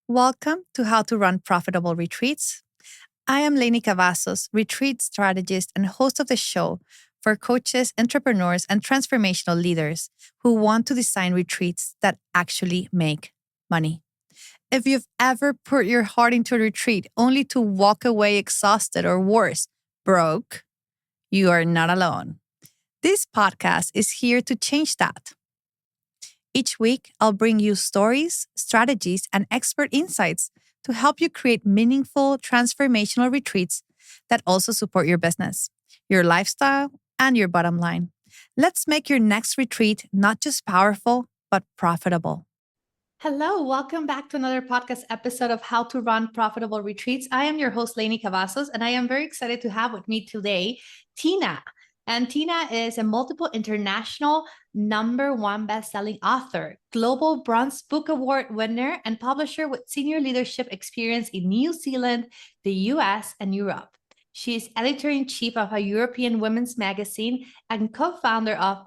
Welcome to How to Run Profitable Retreats. I am Leni Cavazos, retreat strategist and host of the show for coaches, entrepreneurs, and transformational leaders who want to design retreats that actually make money. If you've ever put your heart into a retreat only to walk away exhausted or worse, broke, you are not alone. This podcast is here to change that. Each week, I'll bring you stories, strategies, and expert insights to help you create meaningful, transformational retreats that also support your business, your lifestyle, and your bottom line. Let's make your next retreat not just powerful, but profitable. Hello, welcome back to another podcast episode of How to Run Profitable Retreats. I am your host, Leni Cavazos, and I am very excited to have with me today Tina. And Tina is a multiple international #1 best-selling author, global Bronze Book Award winner, and publisher with senior leadership experience in New Zealand, the US, and Europe. She is editor-in-chief of a European women's magazine and co-founder of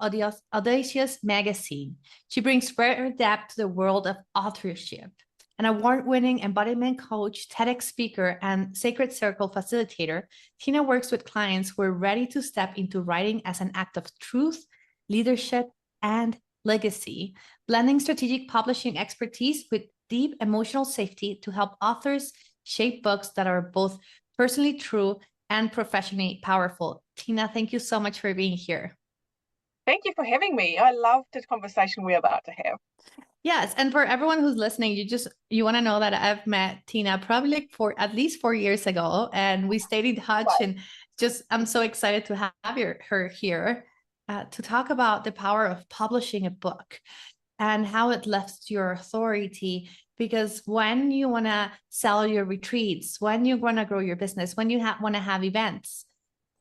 Audacious magazine. She brings rare depth to the world of authorship. An award-winning embodiment coach, TEDx speaker, and Sacred Circle facilitator, Tina works with clients who are ready to step into writing as an act of truth, leadership, and legacy, blending strategic publishing expertise with deep emotional safety to help authors shape books that are both personally true and professionally powerful. Tina, thank you so much for being here. Thank you for having me. I love this conversation we're about to have. Yes, and for everyone who's listening, you want to know that I've met Tina probably at least 4 years ago, and we stayed in touch. Right. And I'm so excited to have her here to talk about the power of publishing a book and how it lifts your authority. Because when you want to sell your retreats, when you want to grow your business, when you want to have events,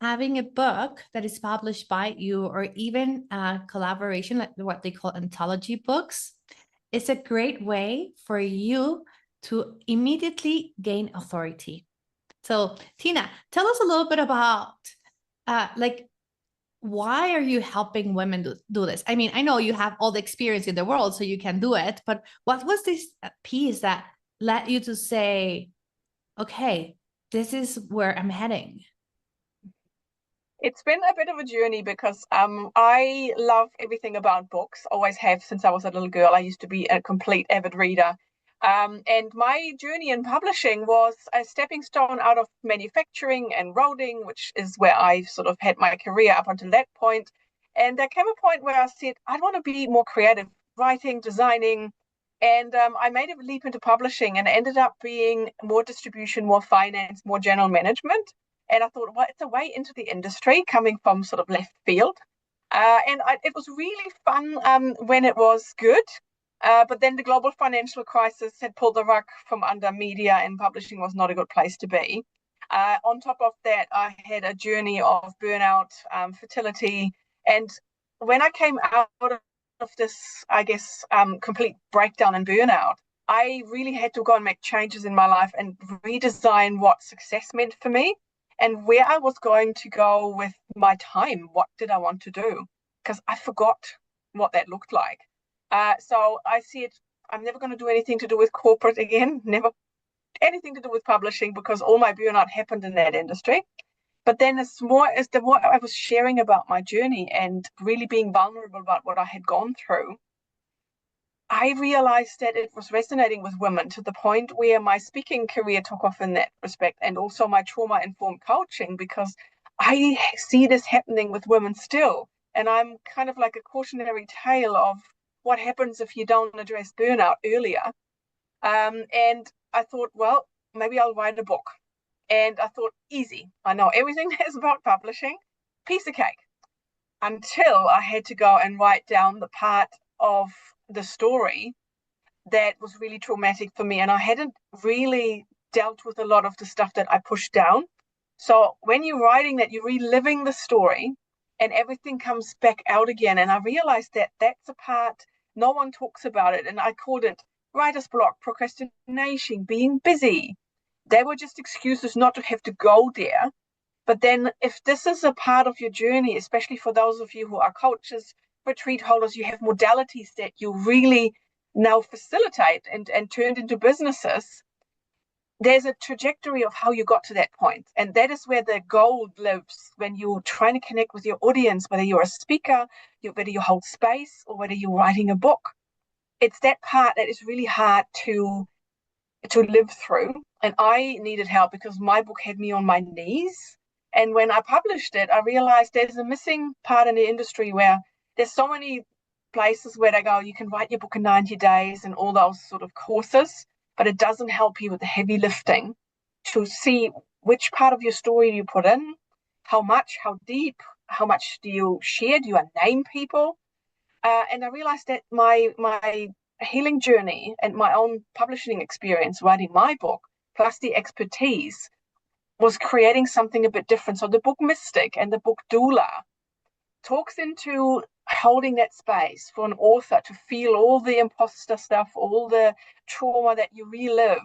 having a book that is published by you, or even a collaboration, like what they call anthology books, is a great way for you to immediately gain authority. So, Tina, tell us a little bit about why are you helping women do this? I mean, I know you have all the experience in the world, so you can do it, but what was this piece that led you to say, okay, this is where I'm heading? It's been a bit of a journey because I love everything about books, always have since I was a little girl. I used to be a complete avid reader. And my journey in publishing was a stepping stone out of manufacturing and roading, which is where I sort of had my career up until that point. And there came a point where I said, I want to be more creative, writing, designing. And I made a leap into publishing and ended up being more distribution, more finance, more general management. And I thought, well, it's a way into the industry coming from sort of left field. It was really fun when it was good. But then the global financial crisis had pulled the rug from under media, and publishing was not a good place to be. On top of that, I had a journey of burnout, fertility. And when I came out of this, I guess, complete breakdown and burnout, I really had to go and make changes in my life and redesign what success meant for me and where I was going to go with my time. What did I want to do? Because I forgot what that looked like. So I said, I'm never going to do anything to do with corporate again, never anything to do with publishing, because all my burnout happened in that industry. But then the more I was sharing about my journey and really being vulnerable about what I had gone through, I realized that it was resonating with women to the point where my speaking career took off in that respect, and also my trauma-informed coaching, because I see this happening with women still. And I'm kind of like a cautionary tale of what happens if you don't address burnout earlier. And I thought, well, maybe I'll write a book. And I thought, easy. I know everything that's about publishing, piece of cake. Until I had to go and write down the part of the story that was really traumatic for me, and I hadn't really dealt with a lot of the stuff that I pushed down. So when you're writing that, you're reliving the story and everything comes back out again. And I realized that that's a part no one talks about it, and I called it writer's block, procrastination, being busy. They were just excuses not to have to go there. But then if this is a part of your journey, especially for those of you who are coaches, retreat holders, you have modalities that you really now facilitate and turned into businesses, there's a trajectory of how you got to that point. And that is where the gold lives when you're trying to connect with your audience, whether you're a speaker, whether you hold space, or whether you're writing a book. It's that part that is really hard to live through. And I needed help because my book had me on my knees. And when I published it, I realized there's a missing part in the industry where there's so many places where they go, you can write your book in 90 days and all those sort of courses, but it doesn't help you with the heavy lifting to see which part of your story you put in, how much, how deep, how much do you share, do you name people? And I realized that my healing journey and my own publishing experience writing my book, plus the expertise, was creating something a bit different. So the book Mystic and the book Doula talks into holding that space for an author to feel all the imposter stuff, all the trauma that you relive,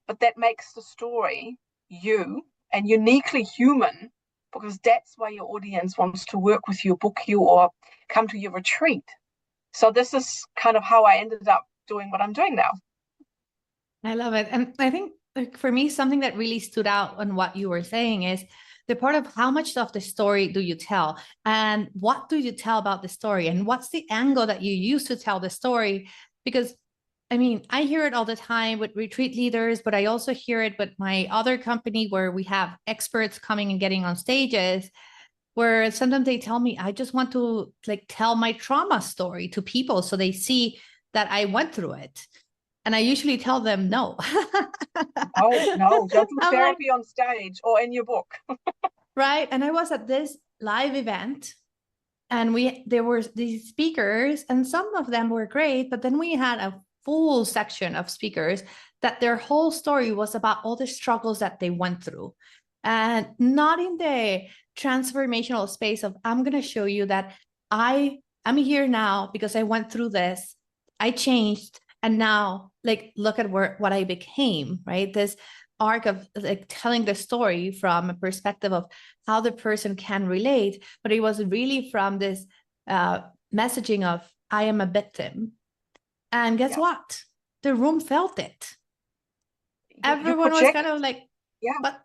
but that makes the story you and uniquely human, because that's why your audience wants to work with you, book you, or come to your retreat. So this is kind of how I ended up doing what I'm doing now. I love it. And I think, like, for me, something that really stood out on what you were saying is the part of how much of the story do you tell, and what do you tell about the story, and what's the angle that you use to tell the story? Because I mean, I hear it all the time with retreat leaders, but I also hear it with my other company where we have experts coming and getting on stages, where sometimes they tell me, I just want to like tell my trauma story to people so they see that I went through it. And I usually tell them no. No, don't do I'm like, therapy on stage or in your book. right. And I was at this live event, and there were these speakers, and some of them were great, but then we had a full section of speakers that their whole story was about all the struggles that they went through, and not in the transformational space of, I'm going to show you that I'm here now because I went through this, I changed, and now like look at what I became, right? This arc of like telling the story from a perspective of how the person can relate, but it was really from this messaging of, I am a victim. And guess what? The room felt it. Everyone was kind of like, but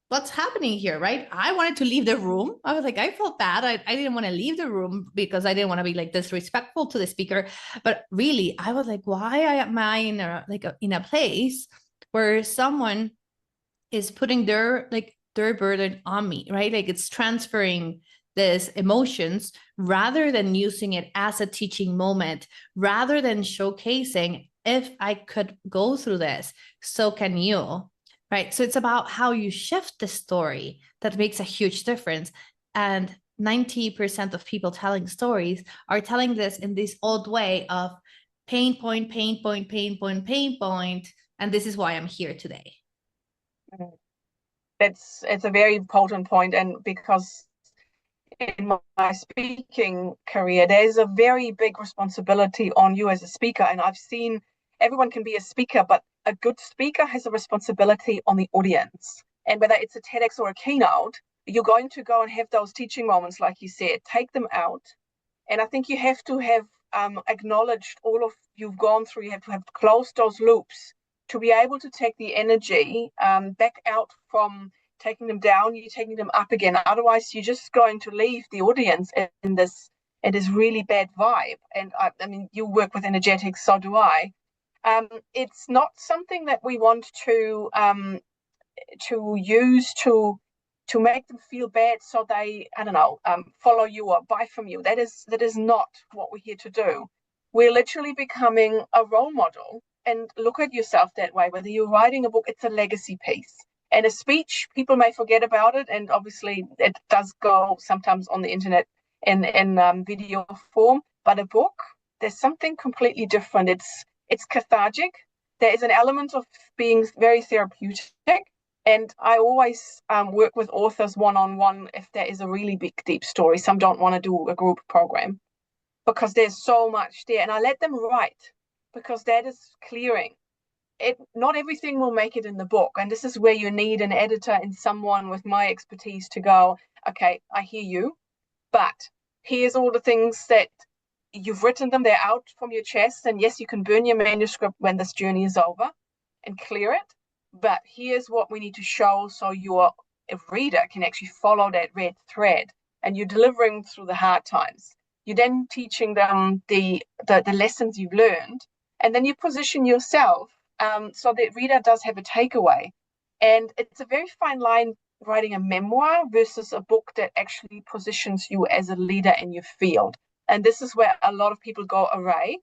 what's happening here, right? I wanted to leave the room. I was like, I felt bad. I didn't want to leave the room because I didn't want to be like disrespectful to the speaker. But really, I was like, why am I in a place where someone is putting their burden on me, right? Like it's transferring this emotions rather than using it as a teaching moment, rather than showcasing, if I could go through this, so can you, right? So it's about how you shift the story that makes a huge difference. And 90% of people telling stories are telling this in this old way of pain point, pain point, pain point, pain point, and this is why I'm here today. It's a very potent point, and because in my speaking career, there's a very big responsibility on you as a speaker. And I've seen everyone can be a speaker, but a good speaker has a responsibility on the audience. And whether it's a TEDx or a keynote, you're going to go and have those teaching moments, like you said, take them out. And I think you have to have acknowledged all of you've gone through. You have to have closed those loops to be able to take the energy back out from taking them down, you're taking them up again. Otherwise, you're just going to leave the audience in this really bad vibe. And I mean, you work with energetics, so do I. It's not something that we want to use to make them feel bad, so they, I don't know, follow you or buy from you. That is not what we're here to do. We're literally becoming a role model. And look at yourself that way. Whether you're writing a book, it's a legacy piece. And a speech, people may forget about it, and obviously it does go sometimes on the internet in video form. But a book, there's something completely different. It's cathartic. There is an element of being very therapeutic, and I always work with authors one-on-one if there is a really big, deep story. Some don't want to do a group program because there's so much there, and I let them write because that is clearing. Not everything will make it in the book, and this is where you need an editor and someone with my expertise to go, okay, I hear you, but here's all the things that you've written them, they're out from your chest, and yes, you can burn your manuscript when this journey is over and clear it, but here's what we need to show so your reader can actually follow that red thread, and you're delivering through the hard times. You're then teaching them the lessons you've learned, and then you position yourself so the reader does have a takeaway. And it's a very fine line writing a memoir versus a book that actually positions you as a leader in your field. And this is where a lot of people go awry.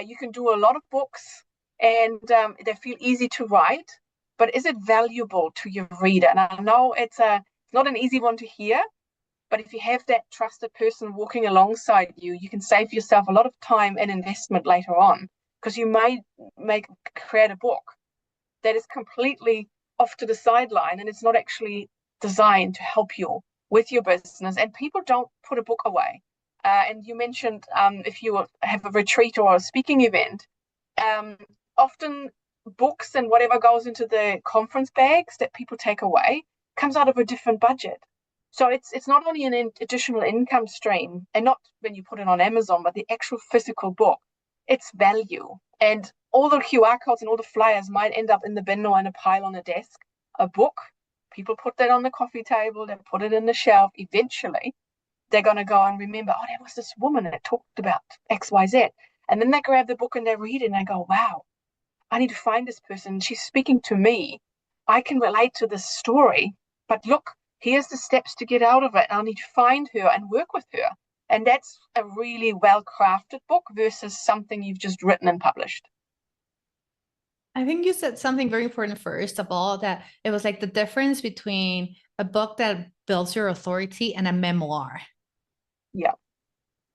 You can do a lot of books and they feel easy to write, but is it valuable to your reader? And I know it's not an easy one to hear, but if you have that trusted person walking alongside you, you can save yourself a lot of time and investment later on, because you might create a book that is completely off to the sideline and it's not actually designed to help you with your business. And people don't put a book away. And you mentioned if you have a retreat or a speaking event, often books and whatever goes into the conference bags that people take away comes out of a different budget. So it's not only an additional income stream, and not when you put it on Amazon, but the actual physical book. It's value. And all the QR codes and all the flyers might end up in the bin or in a pile on a desk. A book, people put that on the coffee table, they put it in the shelf. Eventually, they're going to go and remember, oh, there was this woman that talked about X, Y, Z. And then they grab the book and they read it and they go, wow, I need to find this person. She's speaking to me. I can relate to this story. But look, here's the steps to get out of it. I need to find her and work with her. And that's a really well-crafted book versus something you've just written and published. I think you said something very important, first of all, that it was like the difference between a book that builds your authority and a memoir. Yeah.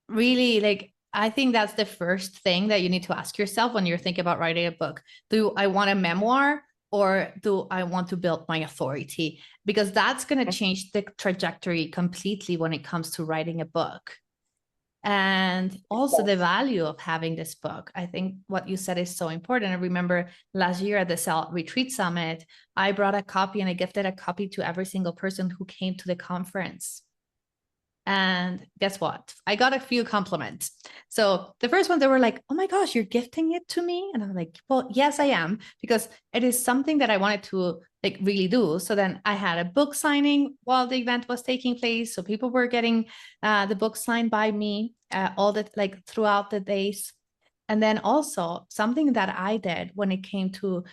Really, like, I think that's the first thing that you need to ask yourself when you're thinking about writing a book. Do I want a memoir or do I want to build my authority? Because that's going to change the trajectory completely when it comes to writing a book. And also the value of having this book. I think what you said is so important. I remember last year at the Cell Retreat Summit, I brought a copy and I gifted a copy to every single person who came to the conference. And guess what? I got a few compliments. So the first one, they were like, oh my gosh, you're gifting it to me? And I'm like, well, yes, I am, because it is something that I wanted to like really do. So then I had a book signing while the event was taking place. So people were getting the book signed by me all the like throughout the days. And then also something that I did when it came to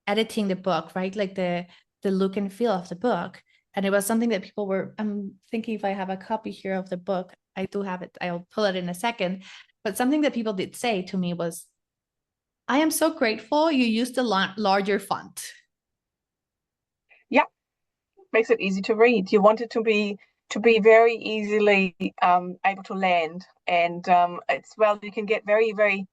editing the book, right? Like the look and feel of the book. And it was something that people were, I'm thinking if I have a copy here of the book, I do have it. I'll pull it in a second. But something that people did say to me was, I am so grateful you used a larger font. Yeah, makes it easy to read. You want it to be very easily able to land. And it's, well, you can get very, very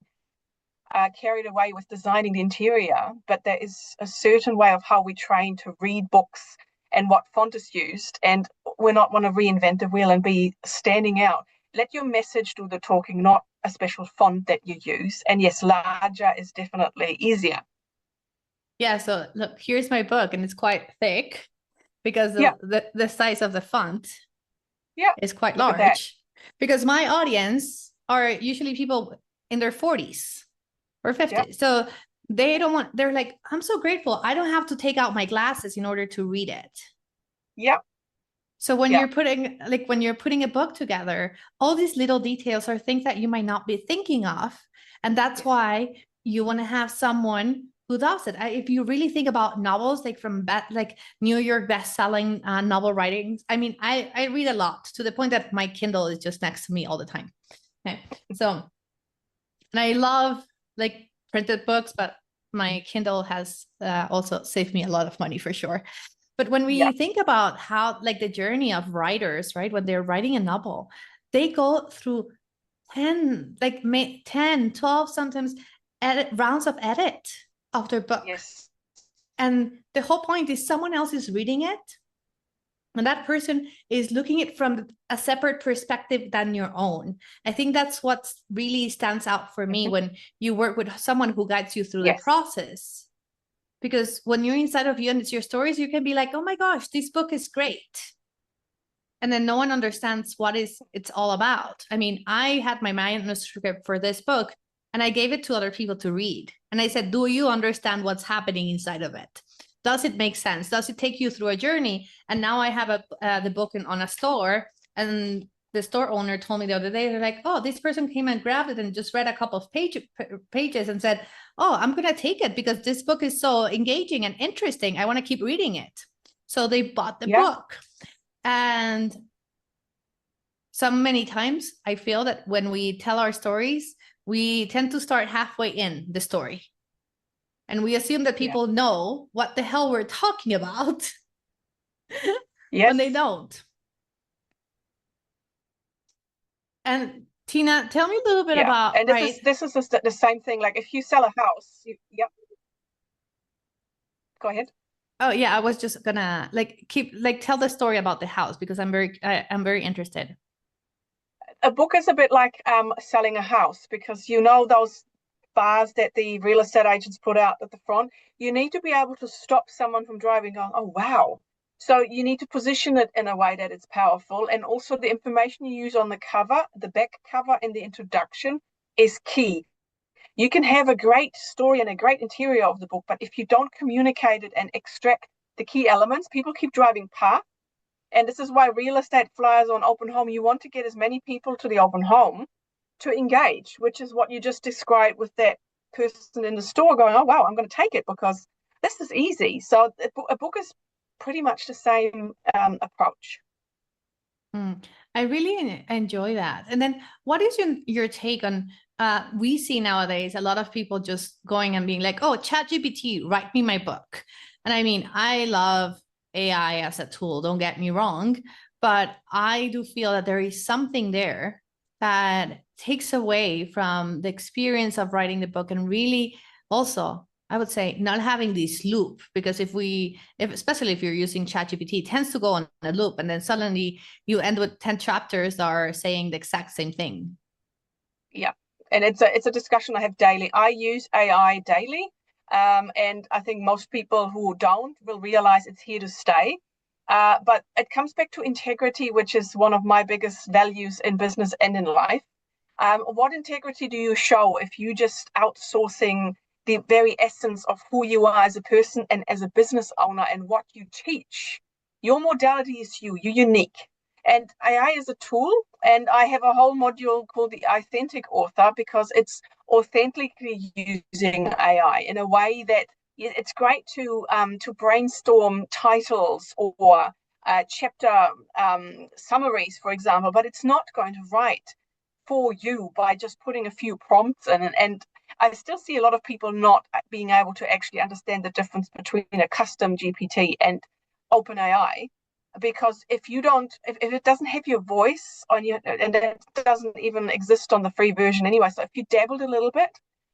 carried away with designing the interior, but there is a certain way of how we train to read books and what font is used, and we're not want to reinvent the wheel and be standing out. Let your message do the talking, not a special font that you use. And yes, larger is definitely easier. Yeah, so look, here's my book, and it's quite thick because the size of the font is quite large. Because my audience are usually people in their 40s or 50s. So they don't want, they're like, I'm so grateful I don't have to take out my glasses in order to read it. Yep. So when you're putting a book together, all these little details are things that you might not be thinking of. And that's why you want to have someone who does it. If you really think about novels, like from like New York best-selling novel writings, I mean, I read a lot to the point that my Kindle is just next to me all the time. Okay. So, and I love like printed books, but my Kindle has also saved me a lot of money for sure. But when we think about how, like the journey of writers, right, when they're writing a novel, they go through 10, 12, sometimes rounds of edit of their book. Yes. And the whole point is someone else is reading it. And that person is looking at it from a separate perspective than your own. I think that's what really stands out for me when you work with someone who guides you through the process. Because when you're inside of you and it's your stories, you can be like, oh my gosh, this book is great. and then no one understands what it's all about. I mean, I had my manuscript for this book and I gave it to other people to read. And I said, do you understand what's happening inside of it? Does it make sense? Does it take you through a journey? And now I have the book on a store, and the store owner told me the other day, they're like, oh, this person came and grabbed it and just read a couple of pages and said, oh, I'm going to take it because this book is so engaging and interesting. I want to keep reading it. So they bought the book. And so many times I feel that when we tell our stories, we tend to start halfway in the story. And we assume that people know what the hell we're talking about when they don't. And Tina, tell me a little bit about, and this is the same thing. Like if you sell a house, go ahead. Oh yeah, I was just gonna tell the story about the house because I'm very interested. A book is a bit like selling a house, because those bars that the real estate agents put out at the front. You need to be able to stop someone from driving going, oh wow. So you need to position it in a way that it's powerful, and also the information you use on the cover, the back cover and the introduction is key. You can have a great story and a great interior of the book, but if you don't communicate it and extract the key elements, people keep driving past. And this is why real estate flyers on open home, you want to get as many people to the open home to engage, which is what you just described with that person in the store going, oh, wow, I'm going to take it because this is easy. So a book is pretty much the same approach. I really enjoy that. And then what is your take on, we see nowadays a lot of people just going and being like, oh, ChatGPT, write me my book. And I mean, I love AI as a tool, don't get me wrong, but I do feel that there is something there that takes away from the experience of writing the book, and really also, I would say, not having this loop, because especially if you're using ChatGPT, it tends to go on a loop, and then suddenly you end with 10 chapters that are saying the exact same thing. Yeah, and it's a discussion I have daily. I use AI daily. And I think most people who don't will realize it's here to stay. But it comes back to integrity, which is one of my biggest values in business and in life. What integrity do you show if you just outsourcing the very essence of who you are as a person and as a business owner and what you teach? Your modality is you're unique. And AI is a tool, and I have a whole module called the Authentic Author, because it's authentically using AI in a way that it's great to brainstorm titles or chapter summaries, for example, but it's not going to write for you by just putting a few prompts in. And I still see a lot of people not being able to actually understand the difference between a custom GPT and OpenAI. Because if it doesn't have your voice on you, and it doesn't even exist on the free version anyway, so if you dabbled a little bit,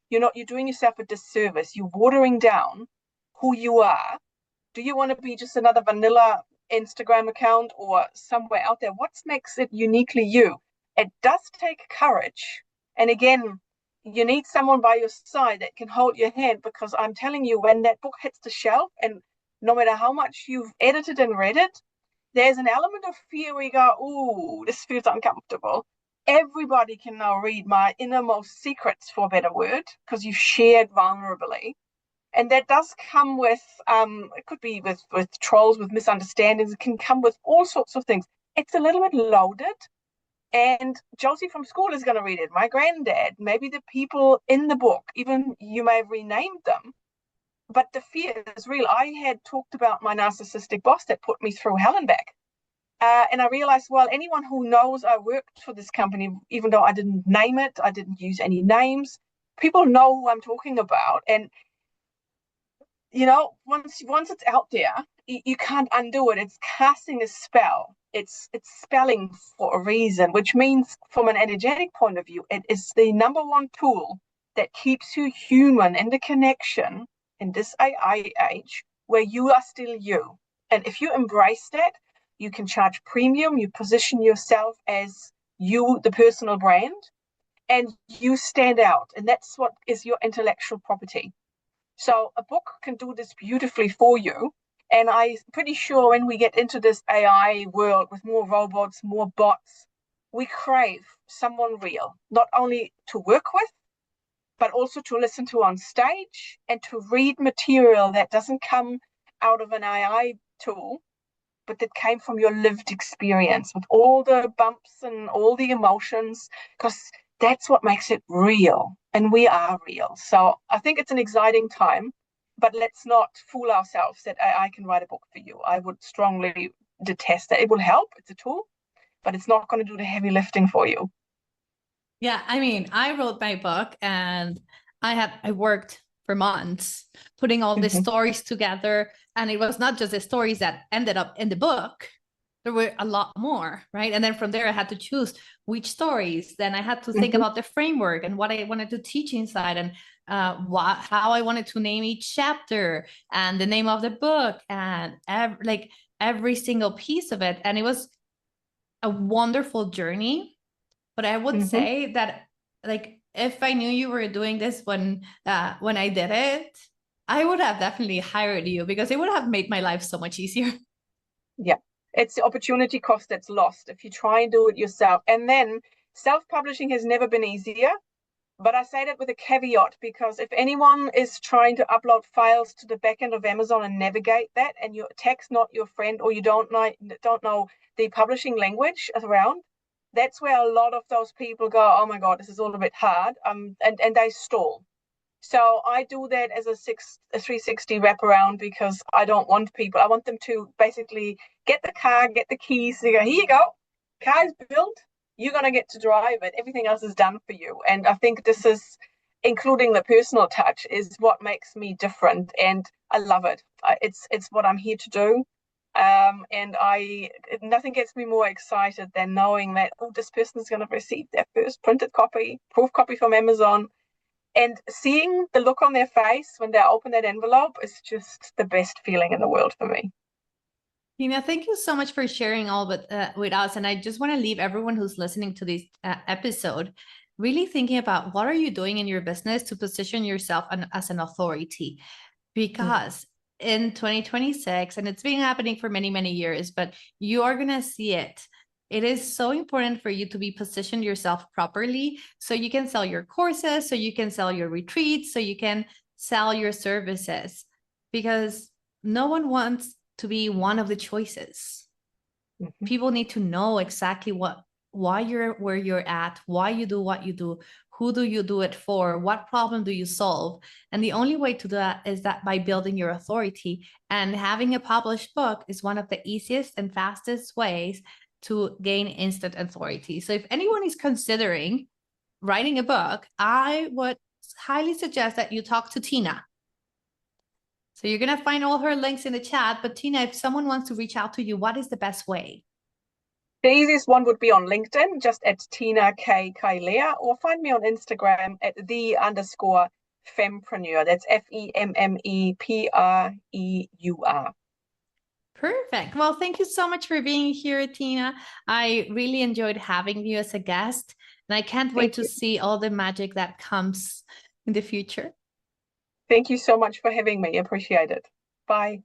you're doing yourself a disservice. You're watering down who you are. Do you want to be just another vanilla Instagram account or somewhere out there? What makes it uniquely you? It does take courage, and again, you need someone by your side that can hold your hand, because I'm telling you, when that book hits the shelf, and no matter how much you've edited and read it, there's an element of fear where you go, ooh, this feels uncomfortable. Everybody can now read my innermost secrets, for a better word, because you've shared vulnerably. And that does come with, it could be with trolls, with misunderstandings. It can come with all sorts of things. It's a little bit loaded. And Josie from school is going to read it. My granddad, maybe the people in the book, even you may have renamed them. But the fear is real. I had talked about my narcissistic boss that put me through hell and back. And I realized, well, anyone who knows I worked for this company, even though I didn't name it, I didn't use any names, people know who I'm talking about. And, once it's out there, you can't undo it. It's casting a spell. It's spelling for a reason, which means from an energetic point of view, it is the number one tool that keeps you human in the connection in this AI age where you are still you. And if you embrace that, you can charge premium, you position yourself as you, the personal brand, and you stand out. And that's what is your intellectual property. So a book can do this beautifully for you. And I'm pretty sure when we get into this AI world with more robots, more bots, we crave someone real, not only to work with, but also to listen to on stage and to read material that doesn't come out of an AI tool, but that came from your lived experience with all the bumps and all the emotions, because that's what makes it real. And we are real. So I think it's an exciting time, but let's not fool ourselves that AI can write a book for you. I would strongly detest that. It will help, it's a tool, but it's not going to do the heavy lifting for you. Yeah, I mean, I wrote my book and I worked for months putting all the stories together. And it was not just the stories that ended up in the book. There were a lot more, right? And then from there, I had to choose which stories. Then I had to think about the framework and what I wanted to teach inside, and how I wanted to name each chapter and the name of the book, and every single piece of it. And it was a wonderful journey. But I would say that, like, if I knew you were doing this when I did it, I would have definitely hired you, because it would have made my life so much easier. Yeah, it's the opportunity cost that's lost if you try and do it yourself. And then self-publishing has never been easier. But I say that with a caveat, because if anyone is trying to upload files to the back end of Amazon and navigate that, and your tech's not your friend, or you don't know the publishing language around, that's where a lot of those people go, oh my God, this is all a bit hard, and they stall. So I do that as a 360 wraparound, because I don't want people. I want them to basically get the car, get the keys, they go, here you go, car is built, you're going to get to drive it. Everything else is done for you. And I think this is, including the personal touch, is what makes me different. And I love it. It's what I'm here to do. And nothing gets me more excited than knowing that, oh, this person is going to receive their first printed copy, proof copy from Amazon. And seeing the look on their face when they open that envelope is just the best feeling in the world for me. Tina, thank you so much for sharing all with us. And I just want to leave everyone who's listening to this episode really thinking about, what are you doing in your business to position yourself as an authority? Because in 2026, and it's been happening for many, many years, but you are going to see it. It is so important for you to be positioned yourself properly, so you can sell your courses, so you can sell your retreats, so you can sell your services, because no one wants to be one of the choices. People need to know exactly why you're where you're at, why you do what you do, who do you do it for, what problem do you solve. And the only way to do that is that by building your authority. And having a published book is one of the easiest and fastest ways to gain instant authority. So if anyone is considering writing a book, I would highly suggest that you talk to Tina. So you're going to find all her links in the chat. But Tina, if someone wants to reach out to you, what is the best way? The easiest one would be on LinkedIn, just at Tina Kapp-Kailea, or find me on Instagram at _fempreneur. That's FEMMEPREUR. Perfect. Well, thank you so much for being here, Tina. I really enjoyed having you as a guest, and I can't wait to see all the magic that comes in the future. Thank you so much for having me. Appreciate it. Bye.